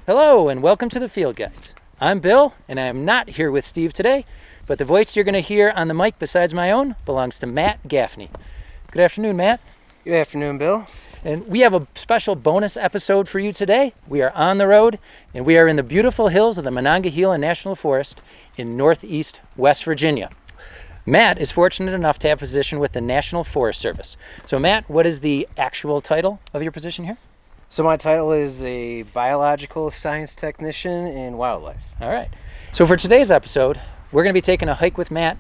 Hello and welcome to the Field Guides. I'm Bill and I am not here with Steve today, but the voice you're going to hear on the mic besides my own belongs to Matt Gaffney. Good afternoon, Matt. Good afternoon, Bill. And we have a special bonus episode for you today. We are on the road and we are in the beautiful hills of the Monongahela National Forest in northeast West Virginia. Matt is fortunate enough to have a position with the National Forest Service. So Matt, what is the actual title of your position here? So my title is a biological science technician in wildlife. All right. So for today's episode, we're going to be taking a hike with Matt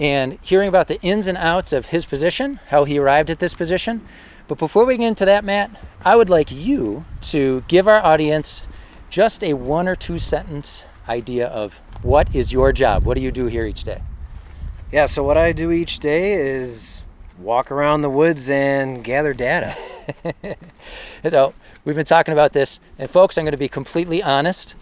and hearing about the ins and outs of his position, how he arrived at this position. But before we get into that, Matt, I would like you to give our audience just a 1 or 2 sentence idea of what is your job? What do you do here each day? Yeah, so what I do each day is walk around the woods and gather data. So we've been talking about this, and folks, I'm going to be completely honest.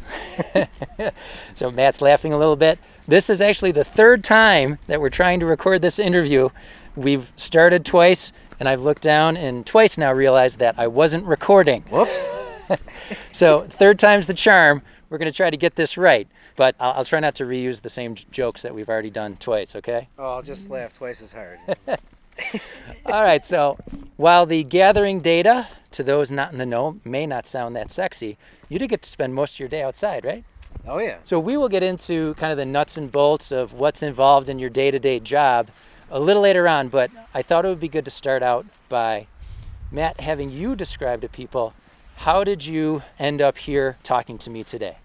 So Matt's laughing a little bit. This is actually the 3rd time that we're trying to record this interview. We've started twice, and I've looked down and twice now realized that I wasn't recording. Whoops. So 3rd time's the charm. We're going to try to get this right, but I'll try not to reuse the same jokes that we've already done twice, okay? Oh, I'll just laugh twice as hard. All right, so while the gathering data, to those not in the know, may not sound that sexy, you do get to spend most of your day outside, right? Oh, yeah. So we will get into kind of the nuts and bolts of what's involved in your day-to-day job a little later on, but I thought it would be good to start out by, Matt, having you describe to people, how did you end up here talking to me today?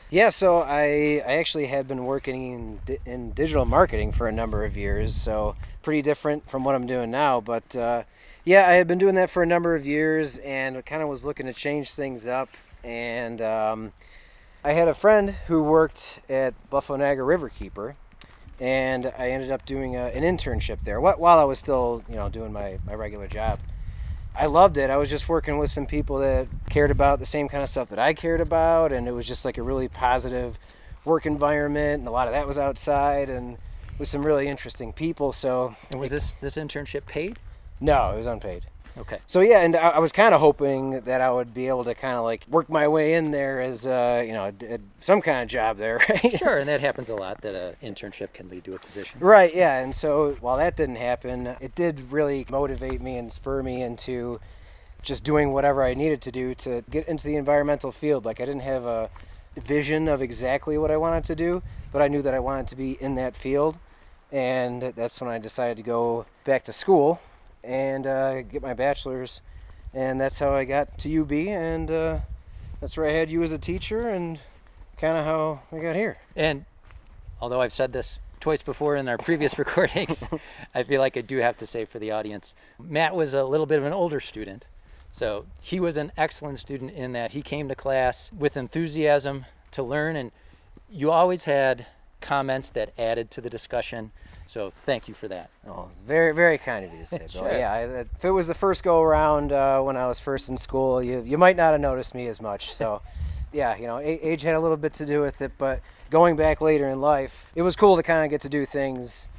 Yeah, so I actually had been working in digital marketing for a number of years, so pretty different from what I'm doing now. But yeah, I had been doing that for a number of years and kind of was looking to change things up. And I had a friend who worked at Buffalo Niagara Riverkeeper, and I ended up doing an internship there while I was still, doing my regular job. I loved it. I was just working with some people that cared about the same kind of stuff that I cared about, and it was just like a really positive work environment, and a lot of that was outside and with some really interesting people. So, And was this internship paid? No, it was unpaid. Okay. So yeah, and I was kind of hoping that I would be able to kind of like work my way in there as some kind of job there, right? Sure, and that happens a lot, that an internship can lead to a position. Right, yeah, and so while that didn't happen, it did really motivate me and spur me into just doing whatever I needed to do to get into the environmental field. Like I didn't have a vision of exactly what I wanted to do, but I knew that I wanted to be in that field, and that's when I decided to go back to school and get my bachelor's, and that's how I got to UB, and that's where I had you as a teacher, and kind of how I got here. And although I've said this twice before in our previous recordings, I feel like I do have to say for the audience, Matt was a little bit of an older student. So he was an excellent student in that he came to class with enthusiasm to learn, and you always had comments that added to the discussion. So thank you for that. Oh, very, very kind of you to say, Bill. Sure. Yeah, if it was the first go around when I was first in school, you might not have noticed me as much. So yeah, age had a little bit to do with it, but going back later in life, it was cool to kind of get to do things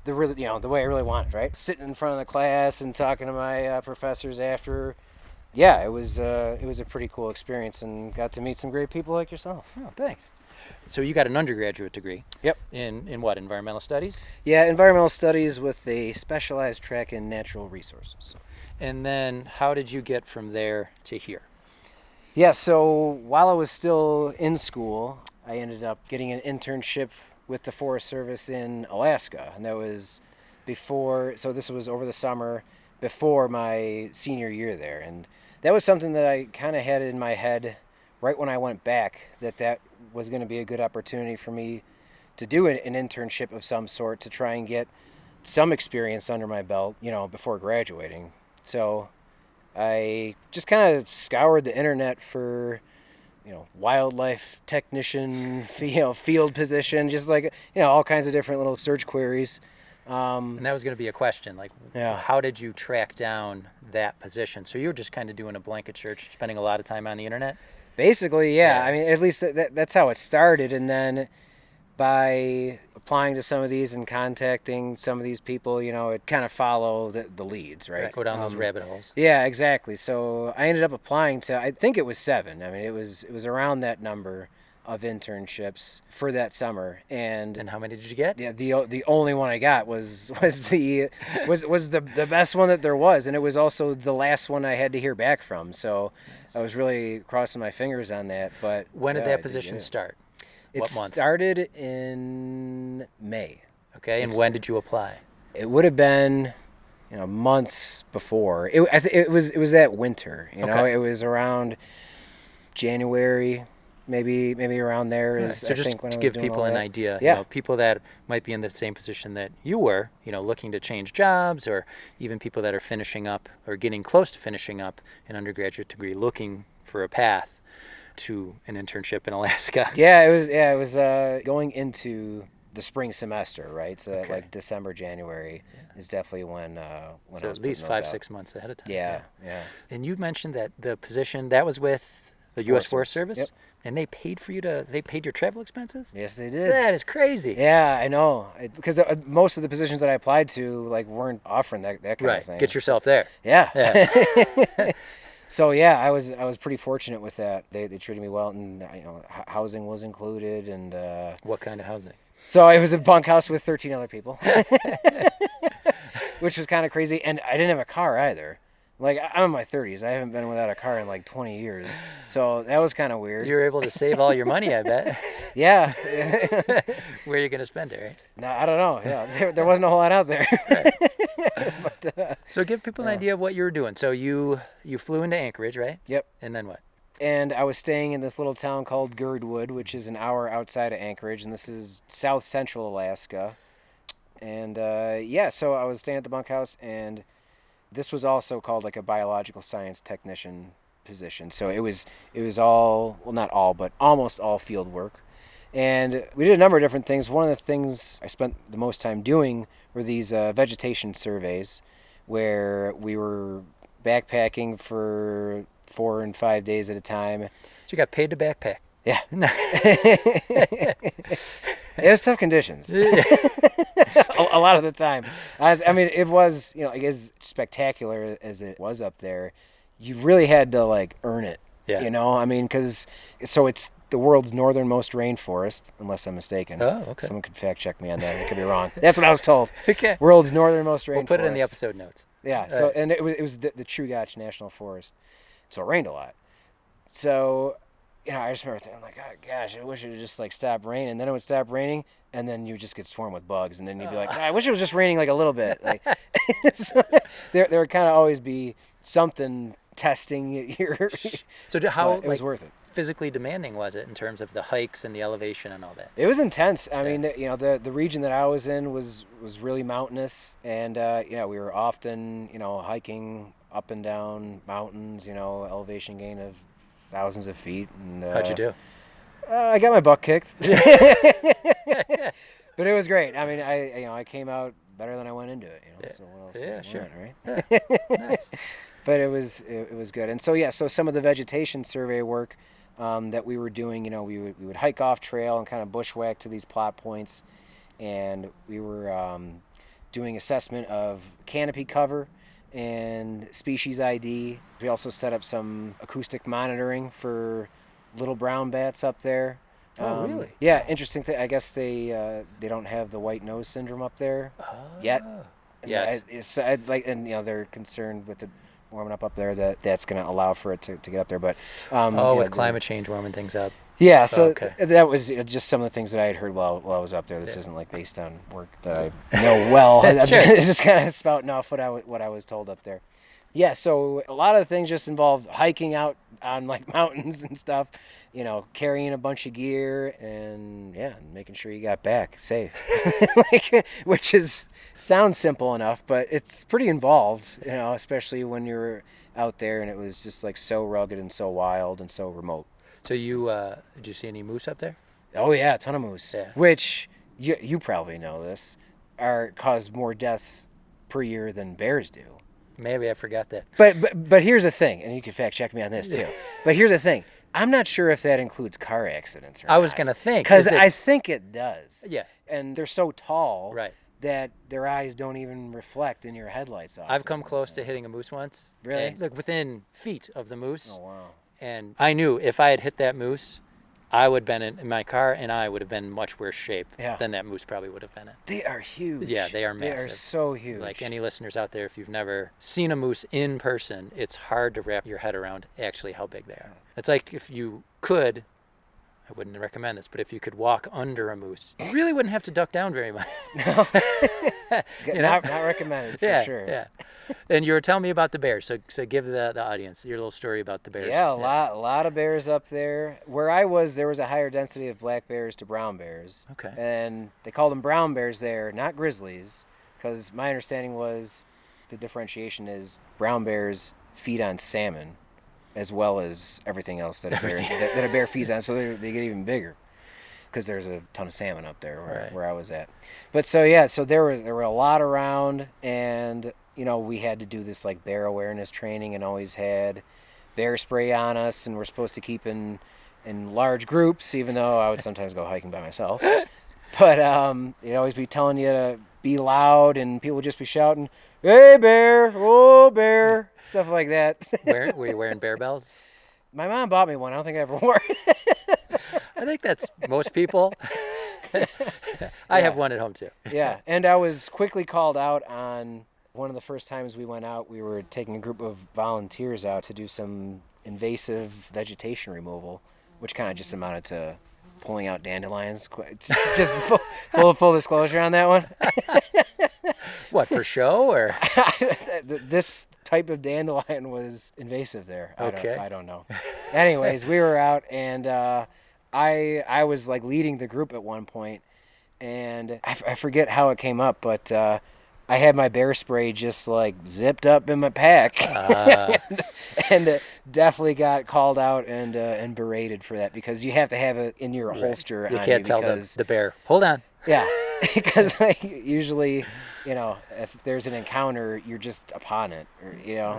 the way I really wanted, right? Sitting in front of the class and talking to my professors after. Yeah, it was a pretty cool experience, and got to meet some great people like yourself. Oh, thanks. So you got an undergraduate degree. Yep. In what, environmental studies? Yeah, environmental studies with a specialized track in natural resources. And then how did you get from there to here? Yeah, so while I was still in school, I ended up getting an internship with the Forest Service in Alaska, and that was this was over the summer before my senior year there, and that was something that I kind of had in my head right when I went back, that was going to be a good opportunity for me to do an internship of some sort to try and get some experience under my belt, before graduating. So I just kind of scoured the internet for, wildlife technician, field position, just like, all kinds of different little search queries. And that was going to be a question, like, Yeah. How did you track down that position? So you were just kind of doing a blanket search, spending a lot of time on the internet? Basically, yeah. Yeah. I mean, at least that's how it started. And then by applying to some of these and contacting some of these people, it kind of follow the leads, right? Go down those rabbit holes. Yeah, exactly. So I ended up applying to, I think it was 7. I mean, it was around that number of internships for that summer. And how many did you get? yeah, the only one I got was the best one that there was, and it was also the last one I had to hear back from. So Nice. I was really crossing my fingers on that. But When did yeah, that I did position get it. start? It What month? started in May. Okay, and when did you apply? It would have been, months before. It was that winter. Okay. It was around January, maybe around there. Right. Is So I just think when to I was give doing people all an that. idea, Yeah. people that might be in the same position that you were, looking to change jobs, or even people that are finishing up or getting close to finishing up an undergraduate degree, looking for a path to an internship in Alaska. Yeah, it was going into the spring semester, right? So that, Okay. like December, January is definitely when I So was at least putting those 5-6 out. months ahead of time. Yeah. And you mentioned that the position that was with the U.S. Forest Service, Yep. and they paid your travel expenses? Yes, they did. That is crazy. Yeah, I know. Because most of the positions that I applied to weren't offering that kind Right. of thing. Get yourself there. Yeah. Yeah. So yeah, I was pretty fortunate with that. They treated me well, and housing was included, and What kind of housing? so it was a bunkhouse with 13 other people, which was kind of crazy. And I didn't have a car either. Like, I'm in my 30s. I haven't been without a car in 20 years. So that was kind of weird. You were able to save all your money, I bet. Yeah. Where are you going to spend it, right? No, I don't know. Yeah, there wasn't a whole lot out there. But, So give people an idea of what you were doing. So you flew into Anchorage, right? yep. And then what? And I was staying in this little town called Girdwood, which is an hour outside of Anchorage, and this is south central Alaska. And so I was staying at the bunkhouse, and this was also called a biological science technician position. So it was all, well, not all, but almost all field work. And we did a number of different things. One of the things I spent the most time doing were these vegetation surveys, where we were backpacking for 4 and 5 days at a time. So you got paid to backpack. Yeah. It was tough conditions. A lot of the time. It was, as spectacular as it was up there, you really had to earn it. Yeah. Because it's the world's northernmost rainforest, unless I'm mistaken. Oh, okay. Someone could fact check me on that. I could be wrong. That's what I was told. Okay. World's northernmost rainforest. We'll put it in the episode notes. Yeah. So and it was the Chugach National Forest. So it rained a lot. So, I just remember thinking, oh gosh, I wish it would just stopped raining. And then it would stop raining, and then you would just get swarmed with bugs, and then you'd be like, I wish it was just raining a little bit. So there would kind of always be something testing your. So how it was worth it. Physically demanding was it in terms of the hikes and the elevation and all that? It was intense. I mean, the region that I was in was really mountainous, and we were often hiking up and down mountains. Elevation gain of thousands of feet. And How'd you do? I got my butt kicked, but it was great. I mean, I came out better than I went into it. Yeah. So what else? Yeah, could you sure. want, right? Yeah. Nice. But it was good. And so so some of the vegetation survey work that we were doing, we would hike off trail and kind of bushwhack to these plot points, and we were doing assessment of canopy cover and species ID. We also set up some acoustic monitoring for little brown bats up there. Oh, really? Yeah, interesting thing. I guess they don't have the white nose syndrome up there yet. Yes. They're concerned with the warming up there that's going to allow for it to get up there. But with climate change warming things up. Yeah, so Okay. that was just some of the things that I had heard while I was up there. This isn't based on work that I know well. I'm Sure. just kind of spouting off what I was told up there. Yeah, so a lot of things just involve hiking out on mountains and stuff, carrying a bunch of gear and making sure you got back safe. Which sounds simple enough, but it's pretty involved, especially when you're out there and it was just so rugged and so wild and so remote. So you did you see any moose up there? Oh yeah, a ton of moose. Yeah. Which you probably know this cause more deaths per year than bears do. Maybe I forgot that. But here's the thing, and you can fact check me on this too. But here's the thing. I'm not sure if that includes car accidents or not. I was gonna think, because is it- I think it does. Yeah. And they're so tall Right. that their eyes don't even reflect in your headlights. I've come close to hitting a moose once. Really? And, like within feet of the moose. Oh wow. And I knew if I had hit that moose, I would have been in my car, and I would have been in much worse shape than that moose probably would have been in. They are huge. Yeah, they are massive. They are so huge. Like any listeners out there, if you've never seen a moose in person, it's hard to wrap your head around actually how big they are. It's like if you could, I wouldn't recommend this, but if you could walk under a moose, you really wouldn't have to duck down very much. No. You know? Not recommended for Yeah, sure. yeah. And you were telling me about the bears, so give the audience your little story about the bears. Yeah, a lot of bears up there. Where I was, there was a higher density of black bears to brown bears. Okay. And they called them brown bears there, not grizzlies, because my understanding was the differentiation is brown bears feed on salmon as well as everything else that a bear feeds on, so they get even bigger because there's a ton of salmon up there where I was at. But so there were a lot around, and we had to do this like bear awareness training, and always had bear spray on us, and we're supposed to keep in large groups, even though I would sometimes go hiking by myself. But they'd always be telling you to be loud, and people would just be shouting, "Hey bear, oh bear," stuff like that. Were you wearing bear bells? My mom bought me one. I don't think I ever wore it. I think that's most people. I have one at home too. Yeah, and I was quickly called out on one of the first times we went out. We were taking a group of volunteers out to do some invasive vegetation removal, which kind of just amounted to pulling out dandelions. Just full disclosure on that one. What, for show or? This type of dandelion was invasive there. Okay. I don't know. Anyways, we were out, and I was like leading the group at one point, and I forget how it came up, but I had my bear spray just like zipped up in my pack, and definitely got called out and berated for that, because you have to have it in your holster. You on can't tell the bear, hold on. Yeah, because usually, if there's an encounter, you're just upon it, or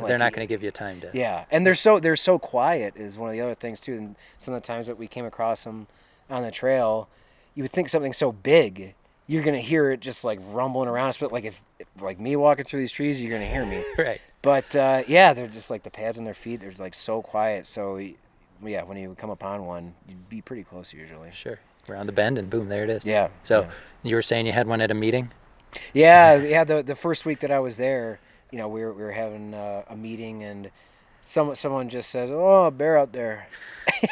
They're not going to give you time to. Yeah, and they're so quiet is one of the other things too. And some of the times that we came across them on the trail, you would think something so big, you're gonna hear it just like rumbling around. But like if like me walking through these trees, you're gonna hear me. Right. But they're just like the pads on their feet. They're like so quiet. So yeah, when you would come upon one, you'd be pretty close usually. Sure. Around the bend and boom, there it is. Yeah. So you were saying you had one at a meeting? Yeah. The first week that I was there, we were having a meeting, and someone just says, "Oh, a bear out there."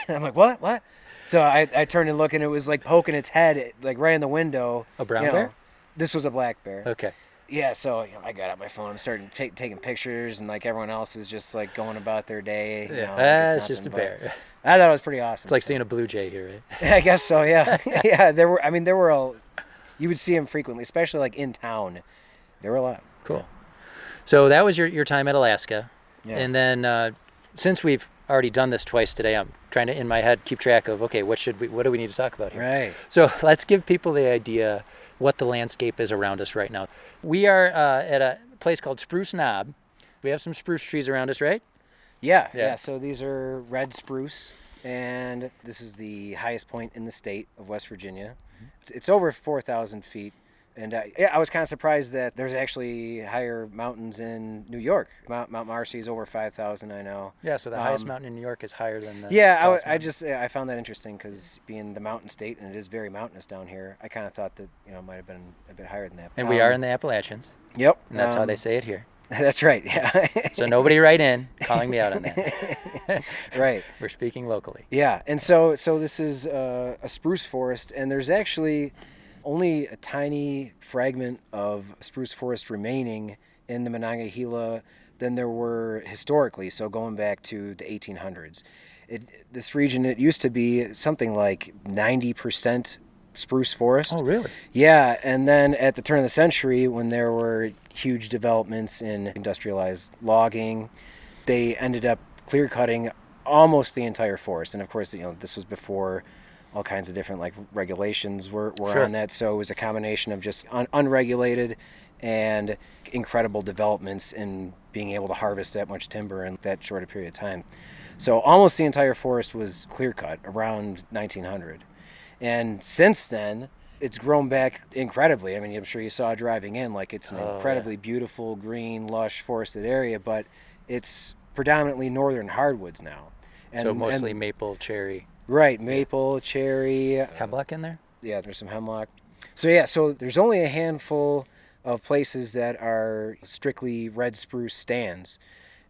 And I'm like, "What?" So I turned and looked, and it was like poking its head like right in the window. A brown bear? This was a black bear. Okay. Yeah, so I got out my phone. I'm starting taking pictures, and like everyone else is just like going about their day. Yeah, it's just a bear. I thought it was pretty awesome. It's like seeing a blue jay here, right? I guess so. Yeah, yeah. There were you would see them frequently, especially like in town. There were a lot. Cool. So that was your time at Alaska, Yeah. and then since we've already done this twice today, I'm trying to in my head keep track of what do we need to talk about here? Right. So let's give people the idea what the landscape is around us right now. We are at a place called Spruce Knob. We have some spruce trees around us, right? Yeah. So these are red spruce, and this is the highest point in the state of West Virginia. It's over 4,000 feet. And I was kind of surprised that there's actually higher mountains in New York. Mount Marcy is over 5,000, I know. Yeah, so the highest mountain in New York is higher than the I found that interesting, because being the mountain state, and it is very mountainous down here, I kind of thought that it might have been a bit higher than that. And we are in the Appalachians. Yep. And that's how they say it here. That's right, yeah. So nobody write in calling me out on that. Right. We're speaking locally. Yeah, and so this is a spruce forest, and there's actually only a tiny fragment of spruce forest remaining in the Monongahela than there were historically, so going back to the 1800s. This region, it used to be something like 90% spruce forest. Oh, really? Yeah, and then at the turn of the century, when there were huge developments in industrialized logging, they ended up clear-cutting almost the entire forest. And of course, this was before all kinds of different like regulations were Sure. on that, so it was a combination of just unregulated and incredible developments in being able to harvest that much timber in that short a period of time. So almost the entire forest was clear cut around 1900. And since then, it's grown back incredibly. I mean, I'm sure you saw driving in, like it's an incredibly beautiful, green, lush, forested area, but it's predominantly northern hardwoods now. So mostly maple, cherry. Right, maple, cherry. Hemlock in there? Yeah, there's some hemlock. So there's only a handful of places that are strictly red spruce stands.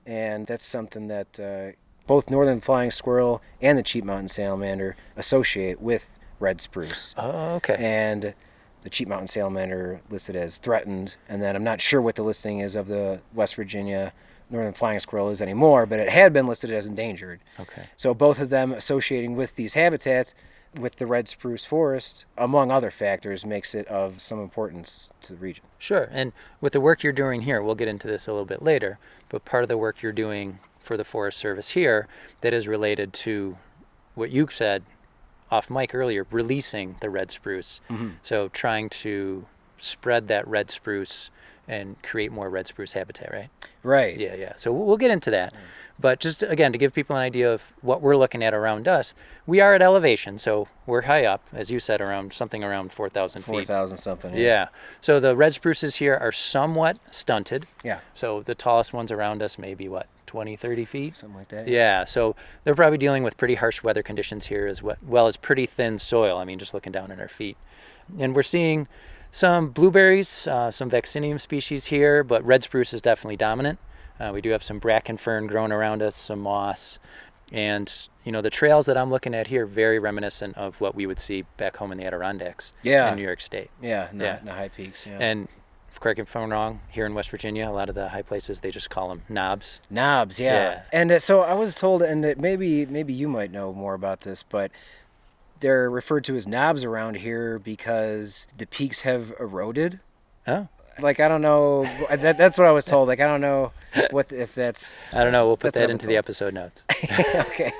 And that's something that both northern flying squirrel and the Cheat Mountain salamander associate with red spruce. Oh, okay. And the Cheat Mountain salamander listed as threatened, and then I'm not sure what the listing is of the West Virginia northern flying squirrel is anymore, but it had been listed as endangered. Okay. So both of them associating with these habitats with the red spruce forest, among other factors, makes it of some importance to the region. Sure. And with the work you're doing here, we'll get into this a little bit later, but part of the work you're doing for the Forest Service here that is related to what you said off mic earlier, releasing the red spruce. Mm-hmm. So trying to spread that red spruce and create more red spruce habitat, right? Right. Yeah. So we'll get into that. But just, again, to give people an idea of what we're looking at around us, we are at elevation. So we're high up, as you said, around 4,000 feet. 4,000 something. Yeah. So the red spruces here are somewhat stunted. Yeah. So the tallest ones around us may be, 20, 30 feet? Something like that. Yeah. So they're probably dealing with pretty harsh weather conditions here as well as pretty thin soil. I mean, just looking down at our feet. And we're seeing some blueberries, some vaccinium species here, but red spruce is definitely dominant. We do have some bracken fern growing around us, some moss. And, the trails that I'm looking at here, very reminiscent of what we would see back home in the Adirondacks in New York State. Yeah, in the high peaks. Yeah. And correct me if I'm wrong, here in West Virginia, a lot of the high places, they just call them knobs. Knobs, yeah. And so I was told, and that maybe you might know more about this, but they're referred to as knobs around here because the peaks have eroded. Oh. Like, I don't know. That's what I was told. Like, I don't know if that's... I don't know. We'll put that into the episode notes. Okay.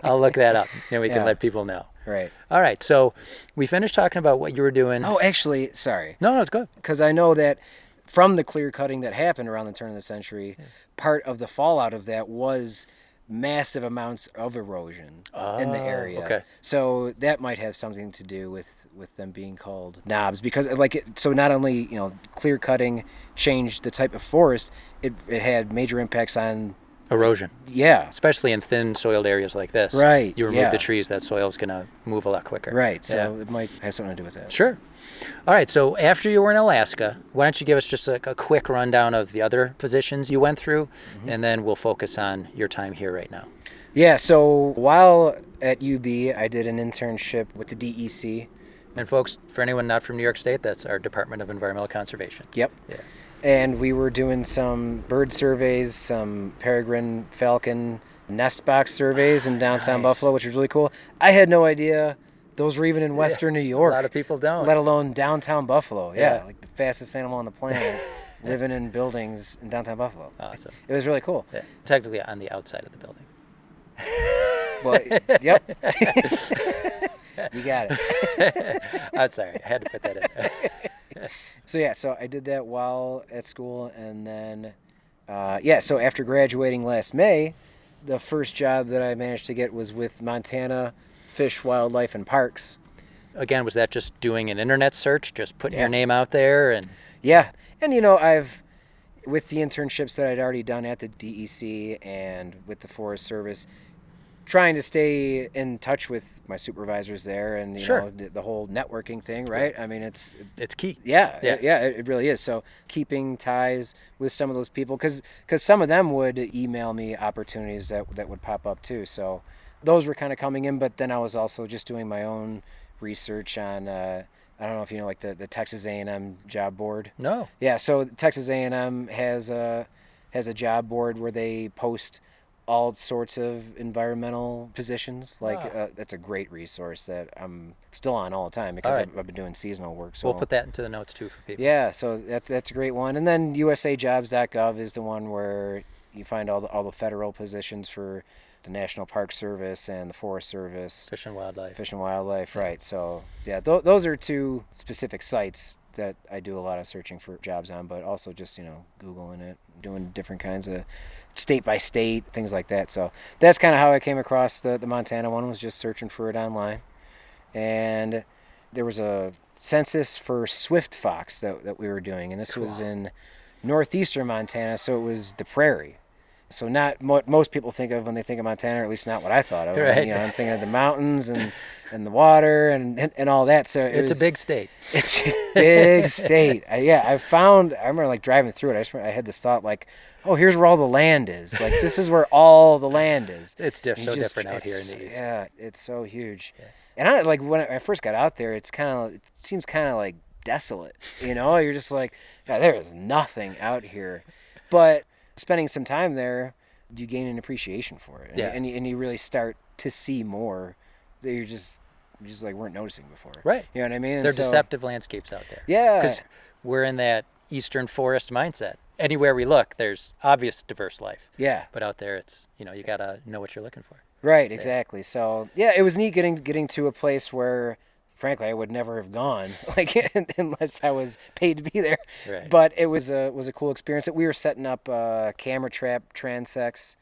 I'll look that up, and we can let people know. Right. All right. So we finished talking about what you were doing. Oh, actually, sorry. No, it's good. Because I know that from the clear cutting that happened around the turn of the century, part of the fallout of that was massive amounts of erosion in the area. Okay. So that might have something to do with them being called knobs, because so not only clear cutting changed the type of forest, it had major impacts on erosion. Yeah. Especially in thin soiled areas like this. Right. You remove the trees, that soil's going to move a lot quicker. Right. So it might have something to do with that. Sure. All right. So after you were in Alaska, why don't you give us just a quick rundown of the other positions you went through, and then we'll focus on your time here right now. Yeah. So while at UB, I did an internship with the DEC. And folks, for anyone not from New York State, that's our Department of Environmental Conservation. Yep. Yeah. And we were doing some bird surveys, some peregrine falcon nest box surveys in downtown Buffalo, which was really cool. I had no idea those were even in western New York. A lot of people don't. Let alone downtown Buffalo. Yeah, like the fastest animal on the planet living in buildings in downtown Buffalo. Awesome. It was really cool. Yeah. Technically on the outside of the building. Well, yep. You got it. I'm sorry. I had to put that in. So I did that while at school, and then, so after graduating last May, the first job that I managed to get was with Montana Fish, Wildlife, and Parks. Again, was that just doing an internet search, just putting your name out there? And yeah, and I've, with the internships that I'd already done at the DEC and with the Forest Service, trying to stay in touch with my supervisors there, and the whole networking thing, right? I mean, it's key. Yeah, it really is. So keeping ties with some of those people, because some of them would email me opportunities that would pop up too. So those were kind of coming in, but then I was also just doing my own research on I don't know if you know, like the Texas A&M job board. No. Yeah, so Texas A&M has a job board where they post all sorts of environmental positions. That's a great resource that I'm still on all the time because I've been doing seasonal work. So we'll put that into the notes too for people. Yeah, so that's a great one. And then usajobs.gov is the one where you find all the federal positions for the National Park Service and the Forest Service. Fish and Wildlife. Right. So, those are two specific sites that I do a lot of searching for jobs on, but also just, Googling it, doing different kinds of state by state, things like that. So that's kind of how I came across the Montana one, was just searching for it online. And there was a census for swift fox that we were doing, and this was in northeastern Montana, so it was the prairie. So not what most people think of when they think of Montana, or at least not what I thought of. Right. I'm thinking of the mountains and the water and all that. So it's a big state. It's a big state. I remember like driving through it. I had this thought like, oh, here's where all the land is. Like this is where all the land is. It's different out here in the east. Yeah, it's so huge. Yeah. And I like when I first got out there, it seems kind of like desolate. You're just like, yeah, there is nothing out here. But spending some time there, you gain an appreciation for it. Yeah. And you really start to see more that you just like weren't noticing before. Right. You know what I mean? They're deceptive landscapes out there. Yeah. Because we're in that eastern forest mindset. Anywhere we look, there's obvious diverse life. Yeah. But out there, it's, you got to know what you're looking for. Right, exactly. Yeah. So, yeah, it was neat getting to a place where, frankly, I would never have gone, like unless I was paid to be there. Right. But it was a cool experience. We were setting up camera trap transects,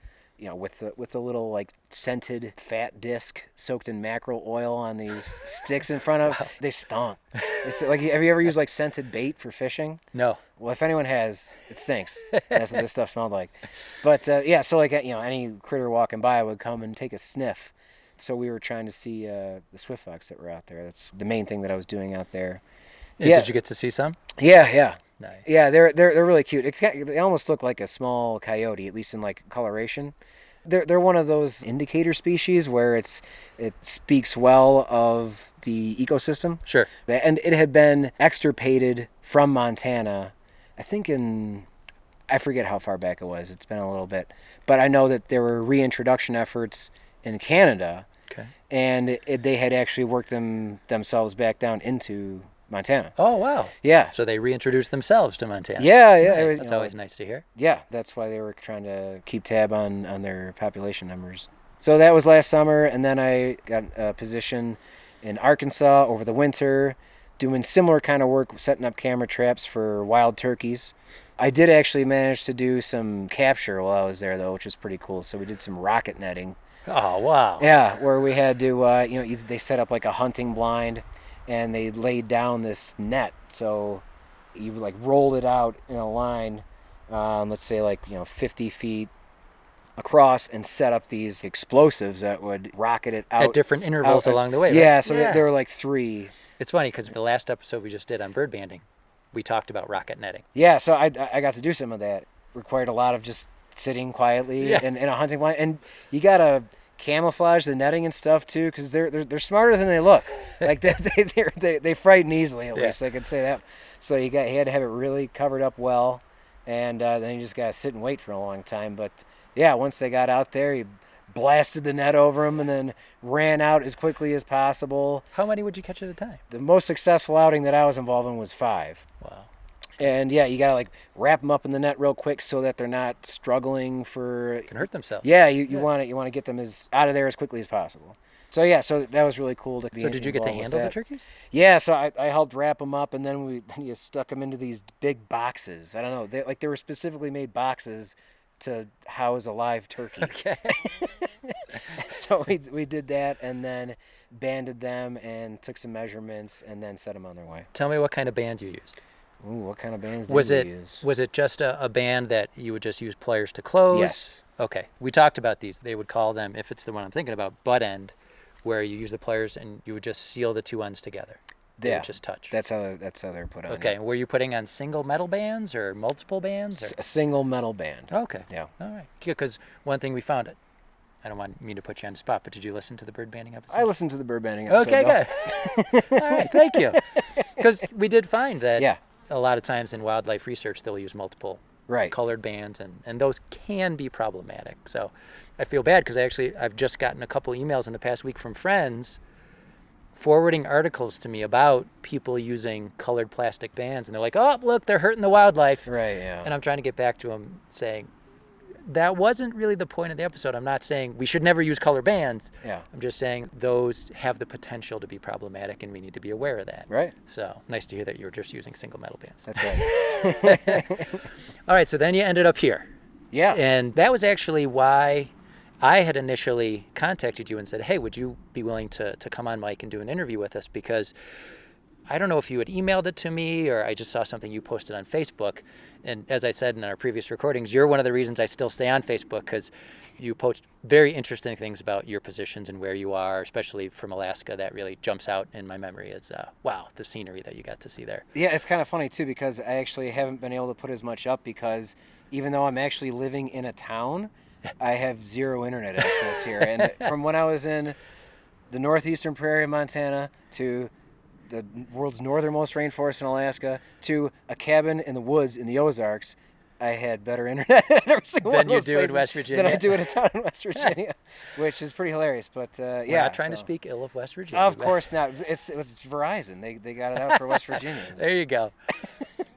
with the little like scented fat disc soaked in mackerel oil on these sticks in front of. Wow. They stunk. It's like, have you ever used like scented bait for fishing? No. Well, if anyone has, it stinks. That's what this stuff smelled like. But yeah, so like any critter walking by would come and take a sniff. So we were trying to see the swift fox that were out there. That's the main thing that I was doing out there. Yeah. Did you get to see some? Yeah. Nice. Yeah, they're really cute. They almost look like a small coyote, at least in like coloration. They're one of those indicator species where it speaks well of the ecosystem. Sure. And it had been extirpated from Montana, I think I forget how far back it was. It's been a little bit. But I know that there were reintroduction efforts in Canada. Okay. And they had actually worked themselves back down into Montana. Oh, wow. Yeah. So they reintroduced themselves to Montana. Yeah. Nice. That's always nice to hear. Yeah, that's why they were trying to keep tab on their population numbers. So that was last summer, and then I got a position in Arkansas over the winter, doing similar kind of work, setting up camera traps for wild turkeys. I did actually manage to do some capture while I was there, though, which was pretty cool. So we did some rocket netting. Oh, wow. Yeah, where we had to, they set up like a hunting blind, and they laid down this net. So you like rolled it out in a line, let's say like 50 feet across, and set up these explosives that would rocket it out at different intervals along the way. Yeah, right? so there were like 3. It's funny because the last episode we just did on bird banding, we talked about rocket netting. Yeah, so I got to do some of that. Required a lot of just sitting quietly in a hunting blind, and you gotta camouflage the netting and stuff too, because they're smarter than they look. Like they frighten easily, at least I could say that. So he had to have it really covered up well, and then you just gotta sit and wait for a long time. But yeah, once they got out there, he blasted the net over them and then ran out as quickly as possible. How many would you catch at a time? The most successful outing that I was involved in was 5. Wow. And yeah, you gotta like wrap them up in the net real quick so that they're not struggling for. Can hurt themselves. Yeah, you want to get them out of there as quickly as possible. So yeah, so that was really cool to be. So did you get to handle the turkeys? Yeah, so I helped wrap them up, and then you stuck them into these big boxes. I don't know, they were specifically made boxes to house a live turkey. Okay. So we did that, and then banded them and took some measurements, and then set them on their way. Tell me what kind of band you used. Ooh, what kind of bands did you use? Was it just a band that you would just use pliers to close? Yes. Okay. We talked about these. They would call them, if it's the one I'm thinking about, butt end, where you use the pliers and you would just seal the 2 ends together. They would just touch. That's how they're put on. Okay. Were you putting on single metal bands or multiple bands? A single metal band. Okay. Yeah. All right. Because one thing we found, I don't want me to put you on the spot, but did you listen to the bird banding episode? I listened to the bird banding episode. Okay, good. All right, thank you. Because we did find that a lot of times in wildlife research, they'll use multiple colored bands, and those can be problematic. So I feel bad because I've just gotten a couple emails in the past week from friends forwarding articles to me about people using colored plastic bands, and they're like, oh, look, they're hurting the wildlife. Right, yeah. And I'm trying to get back to them saying, that wasn't really the point of the episode. I'm not saying we should never use color bands. Yeah. I'm just saying those have the potential to be problematic, and we need to be aware of that. Right. So nice to hear that you were just using single metal bands. That's right. All right, so then you ended up here. Yeah. And that was actually why I had initially contacted you and said, hey, would you be willing to come on, Mike, and do an interview with us? Because I don't know if you had emailed it to me or I just saw something you posted on Facebook. And as I said in our previous recordings, you're one of the reasons I still stay on Facebook, because you post very interesting things about your positions and where you are, especially from Alaska. That really jumps out in my memory as, wow, the scenery that you got to see there. Yeah, it's kind of funny, too, because I actually haven't been able to put as much up because even though I'm actually living in a town, I have zero internet access here. And from when I was in the northeastern prairie of Montana to the world's northernmost rainforest in Alaska to a cabin in the woods in the Ozarks, I had better internet in every single one of those than you do in places West Virginia. than I do in a town in West Virginia, which is pretty hilarious. But We're yeah, not trying to speak ill of West Virginia. Of course not. It's Verizon. They got it out for West Virginians. There you go.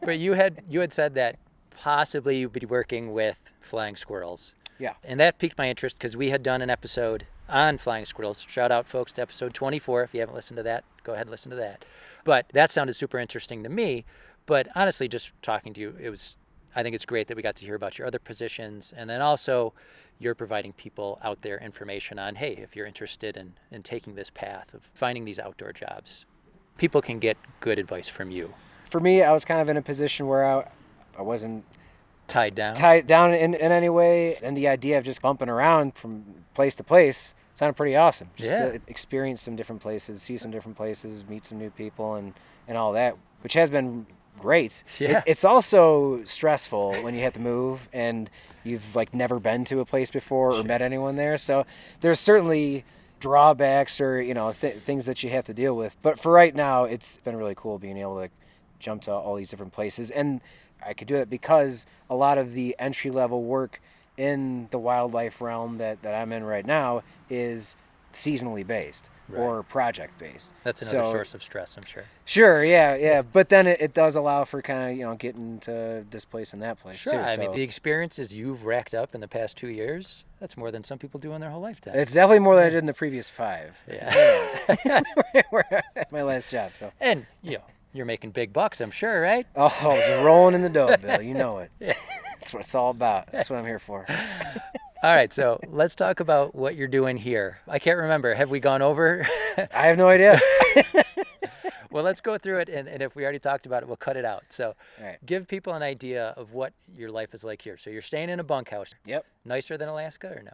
But you had said that possibly you'd be working with flying squirrels. Yeah. And that piqued my interest because we had done an episode on flying squirrels. Shout out, folks, to episode 24. If you haven't listened to that, go ahead and listen to that. But that sounded super interesting to me. But honestly, just talking to you, I think it's great that we got to hear about your other positions. And then also you're providing people out there information on, hey, if you're interested in taking this path of finding these outdoor jobs, people can get good advice from you. For me, I was kind of in a position where I wasn't Tied down in any way, and the idea of just bumping around from place to place sounded pretty awesome. Just to experience some different places, see some different places, meet some new people, and all that, which has been great. Yeah. It's also stressful when you have to move and you've never been to a place before or met anyone there. So there's certainly drawbacks or things that you have to deal with. But for right now, it's been really cool being able to jump to all these different places. And I could do it because a lot of the entry-level work in the wildlife realm that I'm in right now is seasonally based or project-based. That's another source of stress, I'm sure. Sure, yeah. But then it does allow for kind of, getting to this place and that place, Sure, too. I mean, the experiences you've racked up in the past 2 years, that's more than some people do in their whole lifetime. It's definitely more than I did in the previous 5. Yeah. My last job, so. And, you're making big bucks, I'm sure, right? Oh, just rolling in the dough, Bill. You know it. Yeah. That's what it's all about. That's what I'm here for. All right, so let's talk about what you're doing here. I can't remember. Have we gone over? I have no idea. Well, let's go through it, and if we already talked about it, we'll cut it out. So Right. Give people an idea of what your life is like here. So you're staying in a bunkhouse. Yep. Nicer than Alaska or no?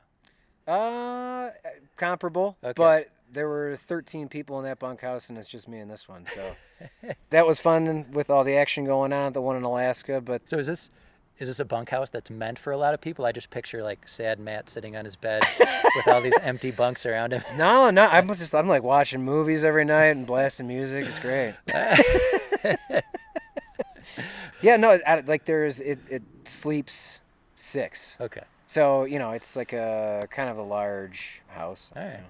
Comparable, Okay. but there were 13 people in that bunkhouse, and it's just me in this one. So that was fun with all the action going on at the one in Alaska. But So is this a bunkhouse that's meant for a lot of people? I just picture sad Matt sitting on his bed with all these empty bunks around him. no, I'm like watching movies every night and blasting music. It's great. Yeah, no, it sleeps 6. Okay. So it's like a kind of a large house. All right.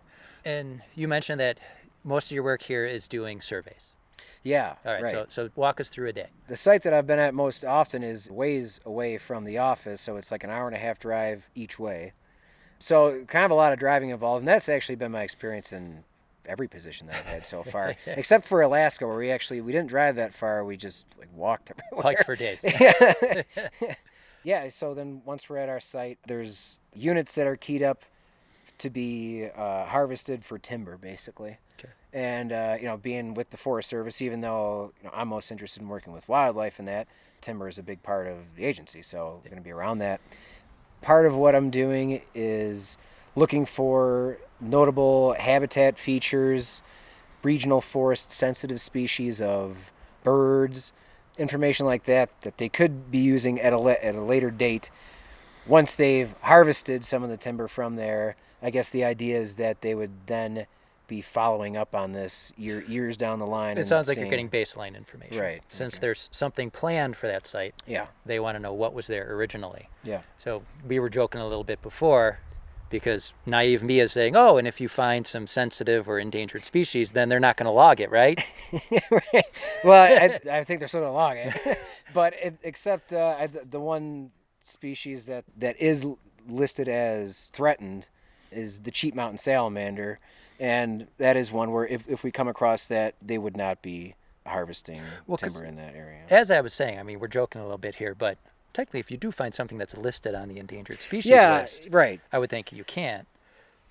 And you mentioned that most of your work here is doing surveys. Yeah. All right. Right. So walk us through a day. The site that I've been at most often is ways away from the office, so it's like an hour and a half drive each way. So kind of a lot of driving involved, and that's actually been my experience in every position that I've had so far, except for Alaska, where we didn't drive that far. We just walked everywhere. Like for days. Yeah. So then once we're at our site, there's units that are keyed up to be harvested for timber, basically. Okay. And being with the Forest Service, even though I'm most interested in working with wildlife and that, timber is a big part of the agency, so we're going to be around that. Part of what I'm doing is looking for notable habitat features, regional forest sensitive species of birds, information like that they could be using at a later date. Once they've harvested some of the timber from there, I guess the idea is that they would then be following up on this years down the line. It sounds like you're getting baseline information. Right. Since Okay. there's something planned for that site, Yeah. they want to know what was there originally. Yeah. So we were joking a little bit before, because naive me is saying, oh, and if you find some sensitive or endangered species, then they're not going to log it, right? Right. Well, I think they're still going to log it. But except the one species that is listed as threatened is the Cheat Mountain salamander, and that is one where if we come across that, they would not be harvesting timber in that area. As I was saying, I mean, we're joking a little bit here, but technically, if you do find something that's listed on the endangered species list, right, I would think you can't.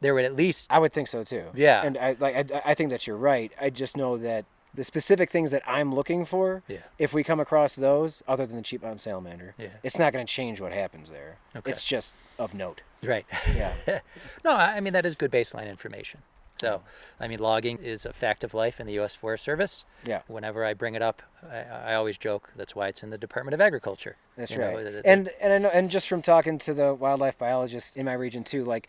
There would at least. I would think so too. Yeah. And I think that you're right. I just know that the specific things that I'm looking for, if we come across those, other than the Cheat Mountain salamander, it's not going to change what happens there. Okay. It's just of note. Right. Yeah. No, I mean, that is good baseline information. So, I mean, logging is a fact of life in the U.S. Forest Service. Yeah. Whenever I bring it up, I always joke that's why it's in the Department of Agriculture. That's right. And I know, and just from talking to the wildlife biologists in my region too, like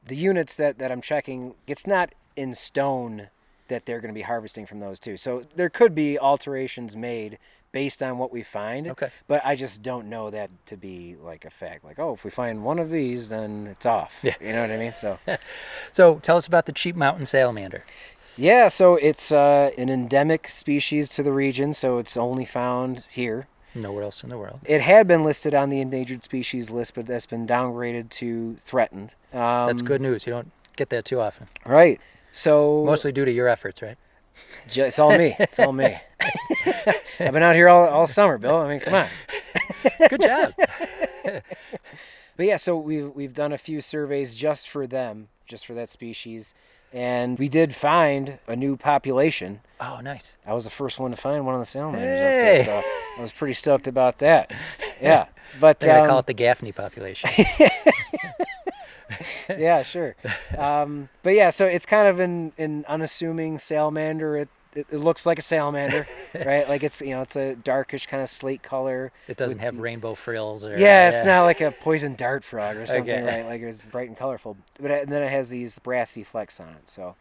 the units that I'm checking, it's not in stone that they're going to be harvesting from those too. So there could be alterations made based on what we find. Okay. But I just don't know that to be like a fact. Like, oh, if we find one of these, then it's off. Yeah. You know what I mean? So, so tell us about the Cheat Mountain salamander. Yeah, so it's an endemic species to the region, so it's only found here. Nowhere else in the world. It had been listed on the endangered species list, but that's been downgraded to threatened. That's good news. You don't get that too often. Right. So mostly due to your efforts, right? It's all me. It's all me. I've been out here all summer, Bill. I mean, come on. Good job. But yeah, so we've done a few surveys just for them, just for that species, and we did find a new population. Oh, nice. I was the first one to find one of the salamanders up there, so I was pretty stoked about that. Yeah, but they call it the Gaffney population. Yeah, sure. But yeah, so it's kind of an unassuming salamander. It looks like a salamander, right? Like it's it's a darkish kind of slate color. It doesn't have rainbow frills or it's not like a poison dart frog or something, Okay. right? Like it's bright and colorful. And then it has these brassy flecks on it. So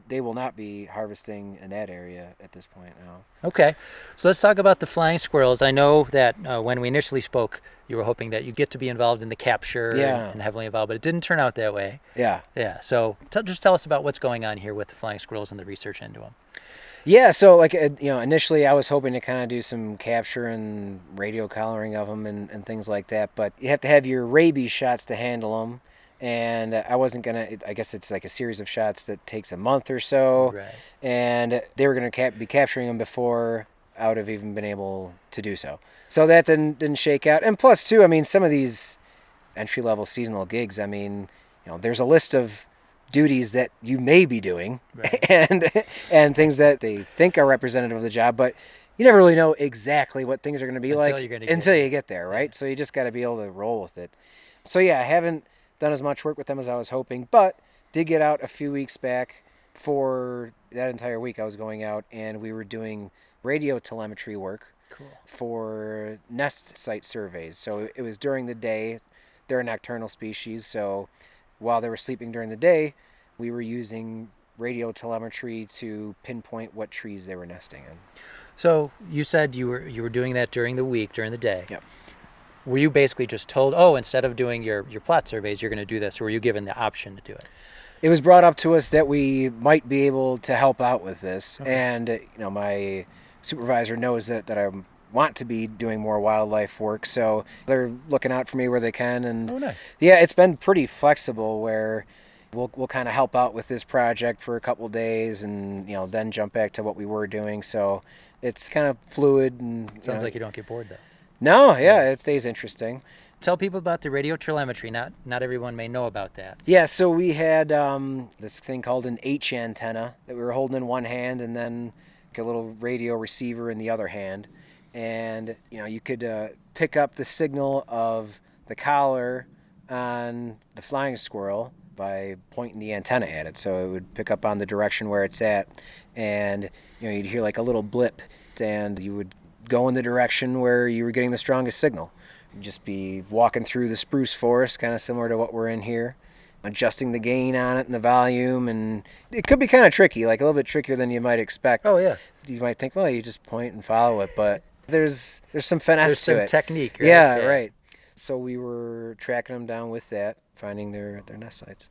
they will not be harvesting in that area at this point now. Okay, so let's talk about the flying squirrels. I know that when we initially spoke, you were hoping that you get to be involved in the capture and heavily involved, but it didn't turn out that way. Yeah. Yeah. So just tell us about what's going on here with the flying squirrels and the research into them. Yeah, so like initially I was hoping to kind of do some capture and radio collaring of them and things like that, but you have to have your rabies shots to handle them, and I wasn't gonna. I guess it's like a series of shots that takes a month or so, Right. and they were gonna be capturing them before I would have even been able to do so. So that didn't shake out, and plus too, I mean, some of these entry-level seasonal gigs, I mean, there's a list of duties that you may be doing, right, and things that they think are representative of the job, but you never really know exactly what things are going to be until you get there, right? So you just got to be able to roll with it. So yeah, I haven't done as much work with them as I was hoping, but did get out a few weeks back. For that entire week I was going out and we were doing radio telemetry work. Cool. For nest site surveys. So it was during the day. They're a nocturnal species, so while they were sleeping during the day, we were using radio telemetry to pinpoint what trees they were nesting in. So you said you were doing that during the week, during the day. Yep. Were you basically just told, instead of doing your plot surveys, you're going to do this, or were you given the option to do it? It was brought up to us that we might be able to help out with this, and my supervisor knows that I want to be doing more wildlife work, so they're looking out for me where they can. And nice. Yeah, it's been pretty flexible where we'll kind of help out with this project for a couple days and then jump back to what we were doing. So it's kind of fluid. And sounds like you don't get bored though. No, yeah, it stays interesting. Tell people about the radio telemetry. Not everyone may know about that. Yeah, so we had this thing called an H antenna that we were holding in one hand and then a little radio receiver in the other hand. And you could pick up the signal of the collar on the flying squirrel by pointing the antenna at it. So it would pick up on the direction where it's at, and you'd hear like a little blip, and you would go in the direction where you were getting the strongest signal. You'd just be walking through the spruce forest, kind of similar to what we're in here, adjusting the gain on it and the volume, and it could be kind of tricky, like a little bit trickier than you might expect. Oh yeah. You might think, well, you just point and follow it, but there's some finesse to it. There's some technique, right? Yeah, right. So we were tracking them down with that, finding their nest sites.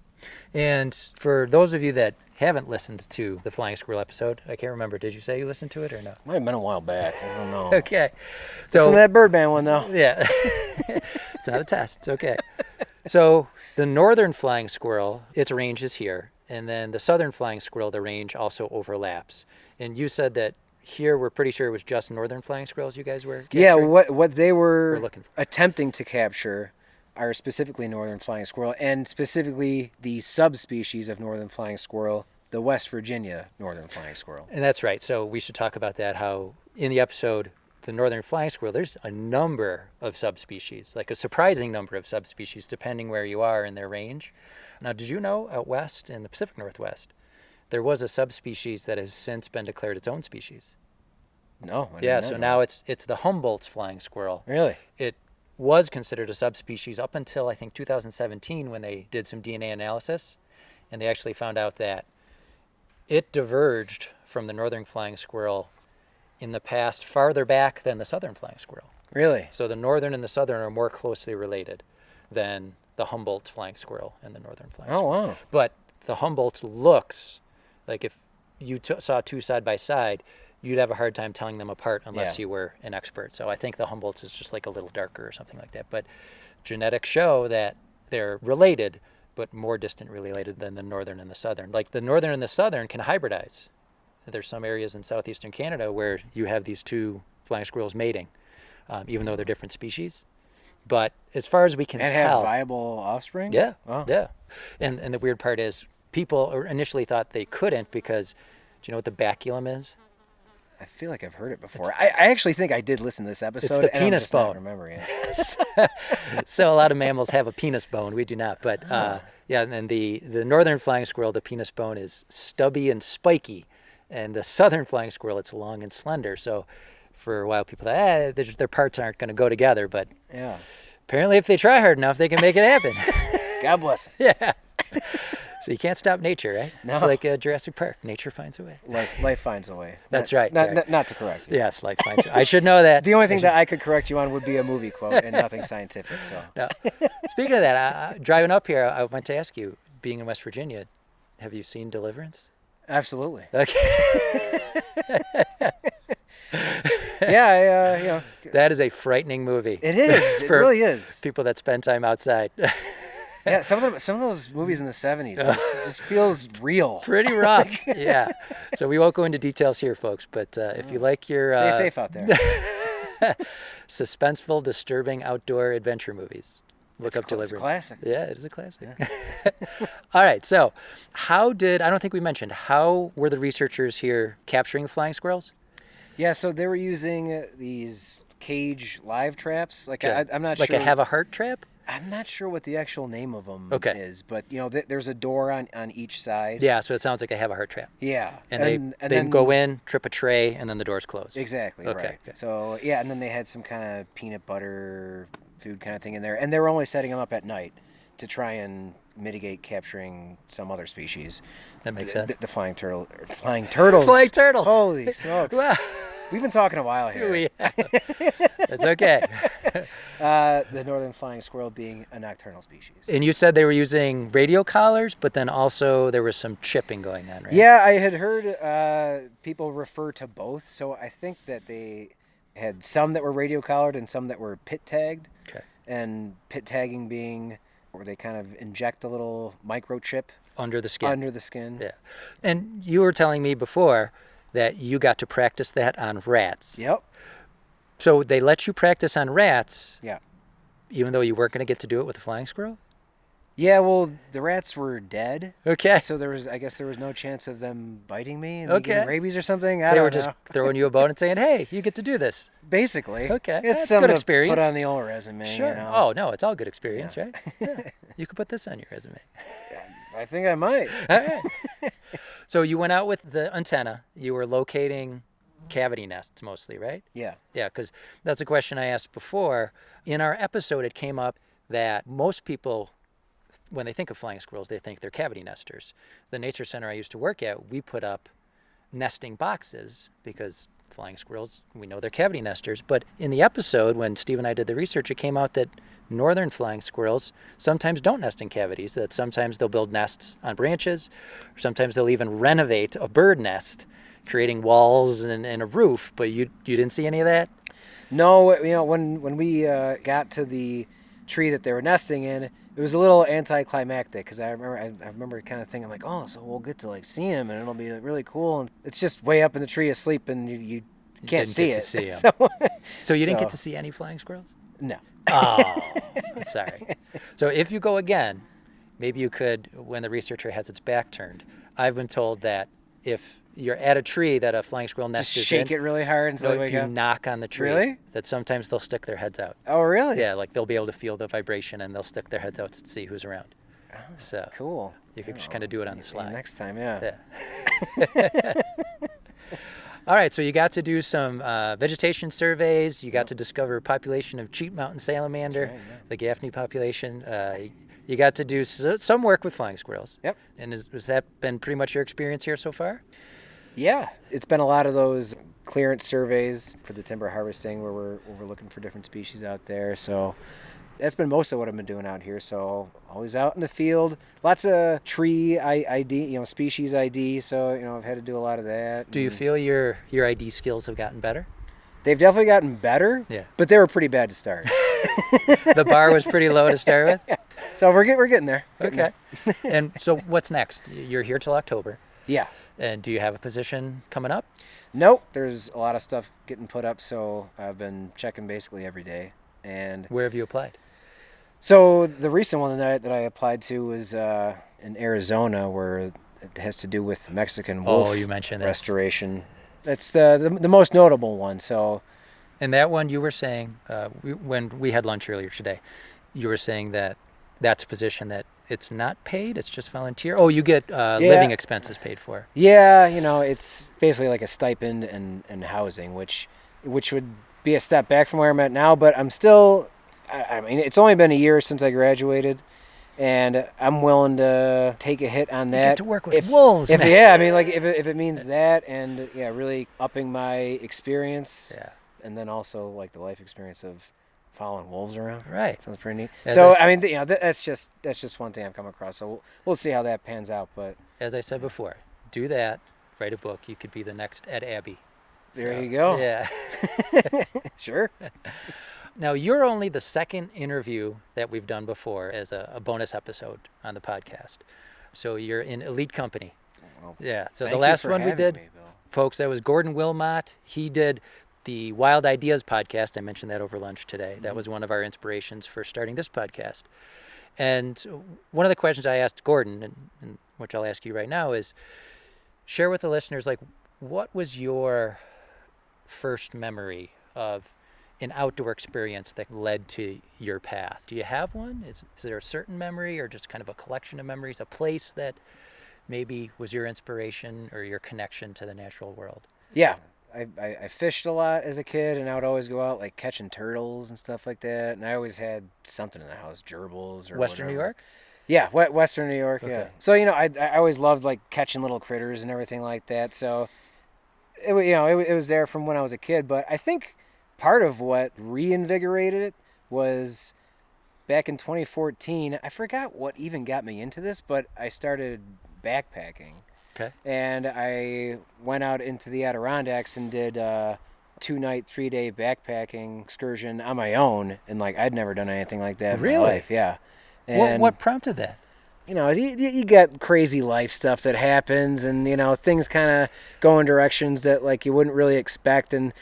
And for those of you that haven't listened to the Flying Squirrel episode, I can't remember, did you say you listened to it or no? Might have been a while back. I don't know. Okay. So listen to that Birdman one, though. Yeah. It's not a test. It's okay. So the northern flying squirrel, its range is here. And then the southern flying squirrel, the range also overlaps. And you said that here we're pretty sure it was just northern flying squirrels you guys were capturing? Yeah, what they were looking for. attempting to capture are specifically northern flying squirrel, and specifically the subspecies of northern flying squirrel, the West Virginia northern flying squirrel. And that's right. So we should talk about that, how in the episode, the northern flying squirrel, there's a number of subspecies, like a surprising number of subspecies, depending where you are in their range. Now, did you know out west in the Pacific Northwest, there was a subspecies that has since been declared its own species? No. I Yeah, didn't so know. now it's the Humboldt's flying squirrel. Really? It was considered a subspecies up until I think 2017 when they did some DNA analysis, and they actually found out that it diverged from the northern flying squirrel in the past farther back than the southern flying squirrel. Really? So the northern and the southern are more closely related than the Humboldt's flying squirrel and the northern flying Oh, squirrel. wow. But the Humboldt's looks like if you saw two side by side, you'd have a hard time telling them apart unless Yeah. you were an expert. So I think the Humboldt's is just like a little darker or something like that. But genetics show that they're related, but more distant related than the northern and the southern. Like the northern and the southern can hybridize. There's some areas in southeastern Canada where you have these two flying squirrels mating, even though they're different species. But as far as we can And tell, have viable offspring? yeah, Wow. yeah. And the weird part is people initially thought they couldn't because, do you know what the baculum is? I feel like I've heard it before. I actually think I did listen to this episode. the and I'm penis just not bone. remembering it. So a lot of mammals have a penis bone. We do not. But yeah, and then the northern flying squirrel, the penis bone is stubby and spiky. And the southern flying squirrel, it's long and slender. So for a while, people thought, their parts aren't going to go together. But Yeah. apparently, if they try hard enough, they can make it happen. God bless it. Yeah. So you can't stop nature, right? No. It's like Jurassic Park. Nature finds a way. Life finds a way. That's Not- right, Not, sorry. not to correct you. Yes, life finds a way. I should know that. The only thing that I could correct you on would be a movie quote and nothing scientific. So No. Speaking of that, driving up here, I went to ask you, being in West Virginia, have you seen Deliverance? absolutely. Okay. Yeah. That is a frightening movie. It is. It For really is. people that spend time outside. Yeah. Some of those movies in the '70s just feels real. Pretty rough. Yeah. So we won't go into details here, folks. But if you like your Stay safe out there. suspenseful, disturbing outdoor adventure movies, look up It's a Deliverance. classic. Yeah, it is a classic. All right. So I don't think we mentioned, how were the researchers here capturing the flying squirrels? Yeah. So they were using these cage live traps. Like Okay. I'm not Like sure. a have a heart trap? I'm not sure what the actual name of them Okay. is, but there's a door on each side. Yeah, so it sounds like a have a heart trap. Yeah. And they then go in, trip a tray, and then the doors close. Exactly. Okay, Right. okay. So yeah, and then they had some kind of peanut butter food kind of thing in there, and they were only setting them up at night to try and mitigate capturing some other species. That makes sense. The flying turtle, flying turtles. Flying turtles. Holy smokes! Wow. We've been talking a while here. That's okay. The northern flying squirrel being a nocturnal species. And you said they were using radio collars, but then also there was some chipping going on, right? Yeah, I had heard people refer to both, so I think that they had some that were radio collared and some that were pit tagged. Okay. And pit tagging being where they kind of inject a little microchip Under the skin. under the skin. Yeah. And you were telling me before that you got to practice that on rats. Yep. So they let you practice on rats, Yeah. even though you weren't going to get to do it with a flying squirrel? Yeah, well, the rats were dead. Okay. So I guess there was no chance of them biting me and Okay. getting rabies or something. I They don't were just know. throwing you a bone and saying, hey, you get to do this. Basically. Okay, It's that's something good to experience. put on the old resume. Sure. You know? Oh, no, it's all good experience, Yeah. right? Yeah. You could put this on your resume. I think I might. All right. So you went out with the antenna. You were locating cavity nests mostly, right? Yeah. Yeah, because that's a question I asked before. In our episode, it came up that most people, when they think of flying squirrels, they think they're cavity nesters. The nature center I used to work at, we put up nesting boxes because flying squirrels, we know they're cavity nesters. But in the episode, when Steve and I did the research, it came out that northern flying squirrels sometimes don't nest in cavities, that sometimes they'll build nests on branches, or sometimes they'll even renovate a bird nest, creating walls and a roof. But you didn't see any of that? No, when we got to the tree that they were nesting in, it was a little anticlimactic because I remember kind of thinking like, oh, so we'll get to like see him and it'll be like, really cool. And it's just way up in the tree asleep and you can't didn't see get it. to see him. So You didn't get to see any flying squirrels? no. Oh, sorry. So if you go again, maybe you could, when the researcher has its back turned. I've been told that if you're at a tree that a flying squirrel nest Just is shake in, it really hard until they if wake you up. knock on the tree, Really? that sometimes they'll stick their heads out. Oh, really? Yeah, like they'll be able to feel the vibration and they'll stick their heads out to see who's around. Oh, So cool. you could just kind of do it on the slide. Next time, yeah. Yeah. All right, so you got to do some vegetation surveys. You got to discover a population of cheat mountain salamander, That's right, yeah. the Gaffney population. You got to do some work with flying squirrels. Yep. And has that been pretty much your experience here so far? Yeah, it's been a lot of those clearance surveys for the timber harvesting where we're looking for different species out there. So that's been most of what I've been doing out here. So always out in the field, lots of tree ID, species ID. So I've had to do a lot of that. Do you feel your ID skills have gotten better? They've definitely gotten better. Yeah. But they were pretty bad to start. The bar was pretty low to start with? So we're getting there. Okay. And so what's next? You're here till October. Yeah. And do you have a position coming up? Nope. There's a lot of stuff getting put up, so I've been checking basically every day. And Where have you applied? so the recent one that I applied to was in Arizona, where it has to do with Mexican wolf You mentioned this. restoration. That's the most notable one. So And that one you were saying, when we had lunch earlier today, you were saying that that's a position that it's not paid, it's just volunteer. Oh, you get living expenses paid for. yeah, it's basically like a stipend and housing, which would be a step back from where I'm at now. But I'm still, I mean, it's only been a year since I graduated, and I'm willing to take a hit on You that. get to work with wolves, man. Yeah, I mean, like if it means that, and yeah, really upping my experience, Yeah. and then also like the life experience of following wolves around. Right. Sounds pretty neat. As So I I mean, that's just one thing I've come across. So we'll see how that pans out. But As I said before, do that, write a book. You could be the next Ed Abbey. there you go. Yeah. Sure. Now, you're only the second interview that we've done before as a bonus episode on the podcast. So you're in elite company. Well, Yeah. So thank the you last for one we having did, me, Bill. folks, that was Gordon Wilmot. He did the Wild Ideas podcast. I mentioned that over lunch today. That was one of our inspirations for starting this podcast. And one of the questions I asked Gordon, and which I'll ask you right now, is share with the listeners, like, what was your first memory of an outdoor experience that led to your path? Do you have one? Is there a certain memory or just kind of a collection of memories, a place that maybe was your inspiration or your connection to the natural world? Yeah, I fished a lot as a kid, and I would always go out like catching turtles and stuff like that. And I always had something in the house, gerbils or Western New whatever. York? Yeah, Western New York. Yeah. Okay. So I always loved like catching little critters and everything like that. So it was there from when I was a kid. But I think part of what reinvigorated it was back in 2014. I forgot what even got me into this, but I started backpacking. Okay. And I went out into the Adirondacks and did a 2-night, 3-day backpacking excursion on my own. And like I'd never done anything like that in my Really? life. Yeah. And What prompted that? you get crazy life stuff that happens, and things kind of go in directions that like you wouldn't really expect. And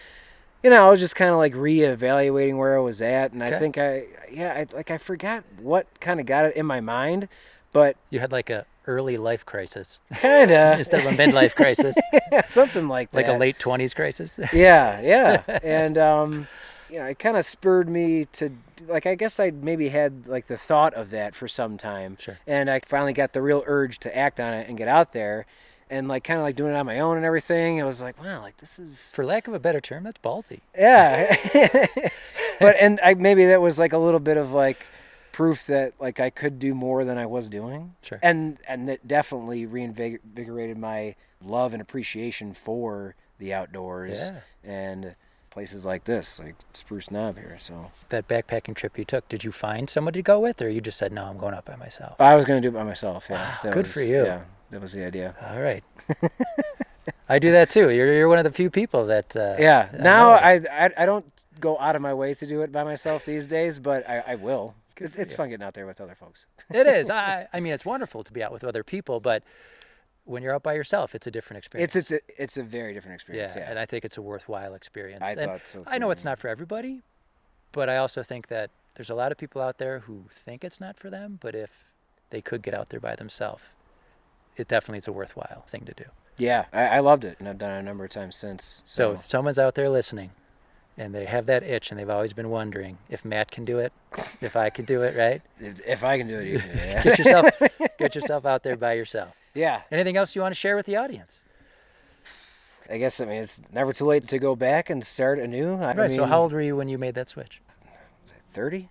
I was just kind of like reevaluating where I was at, and Okay. I think I forgot what kind of got it in my mind, but You had like a early life crisis kind of instead of a midlife crisis, something like that. like a late 20s crisis. Yeah. And it kind of spurred me to, like, I guess I maybe had like the thought of that for some time. Sure. And I finally got the real urge to act on it and get out there and like kind of like doing it on my own and everything. It was like, wow, like this is, For lack of a better term, that's ballsy. yeah. And maybe that was like a little bit of like proof that like I could do more than I was doing. Sure. And that definitely reinvigorated my love and appreciation for the outdoors. Yeah. And places like this, like Spruce Knob here. So That backpacking trip you took, did you find somebody to go with, or you just said, no, I'm going out by myself? I was going to do it by myself. Yeah, Wow, That good was- for you. Yeah, that was the idea. All right. I do that too. You're one of the few people that. Yeah. I Now know. I don't go out of my way to do it by myself these days, but I will It's fun getting out there with other folks. It is. I mean, it's wonderful to be out with other people, but when you're out by yourself, it's a different experience. It's a very different experience. Yeah. And I think it's a worthwhile experience. I thought so too. I know it's not for everybody, but I also think that there's a lot of people out there who think it's not for them, but if they could get out there by themselves, it definitely is a worthwhile thing to do. Yeah, I loved it, and I've done it a number of times since. So if someone's out there listening and they have that itch and they've always been wondering if Matt can do it, if I can do it, right? If I can do it, you can do it. Get yourself out there by yourself. Yeah. Anything else you want to share with the audience? I guess, it's never too late to go back and start anew. Right, so how old were you when you made that switch? 30.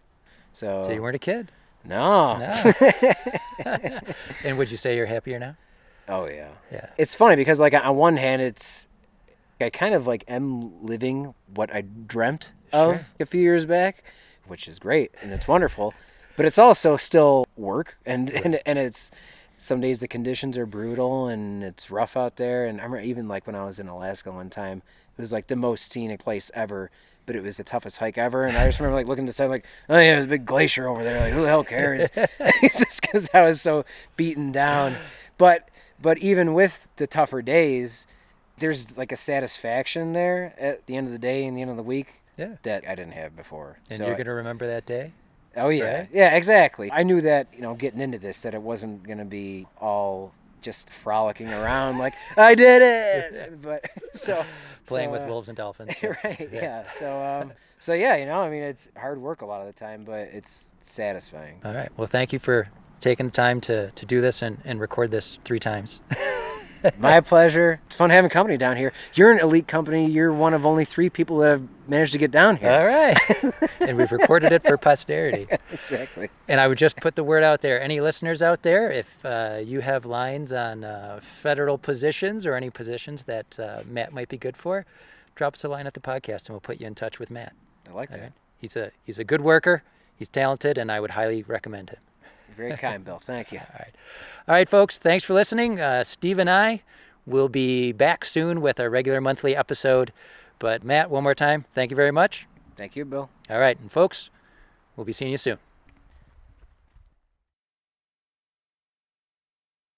So you weren't a kid? No. And would you say you're happier now? Oh, yeah. Yeah. It's funny because, on one hand, I kind of, am living what I dreamt of a few years back, which is great, and it's wonderful. But it's also still work, and it's... Some days the conditions are brutal and it's rough out there. And I remember even when I was in Alaska one time, it was the most scenic place ever, but it was the toughest hike ever. And I just remember looking to the side oh yeah, there's a big glacier over there. Who the hell cares? Just because I was so beaten down. But even with the tougher days, there's a satisfaction there at the end of the day and the end of the week that I didn't have before. And you're going to remember that day? Oh, yeah. Right? Yeah, exactly. I knew that, getting into this, that it wasn't going to be all just frolicking around I did it. But playing with wolves and dolphins. Right, yeah. So yeah, it's hard work a lot of the time, but it's satisfying. All right. Well, thank you for taking the time to do this and record this 3 times. My pleasure. It's fun having company down here. You're an elite company. You're one of only 3 people that have managed to get down here. All right. And we've recorded it for posterity. Exactly. And I would just put the word out there. Any listeners out there, if you have lines on federal positions or any positions that Matt might be good for, drop us a line at the podcast and we'll put you in touch with Matt. I like that. Right? He's a good worker. He's talented, and I would highly recommend him. Very kind, Bill. Thank you. All right, folks. Thanks for listening. Steve and I will be back soon with our regular monthly episode. But Matt, one more time, thank you very much. Thank you, Bill. All right, and folks, we'll be seeing you soon.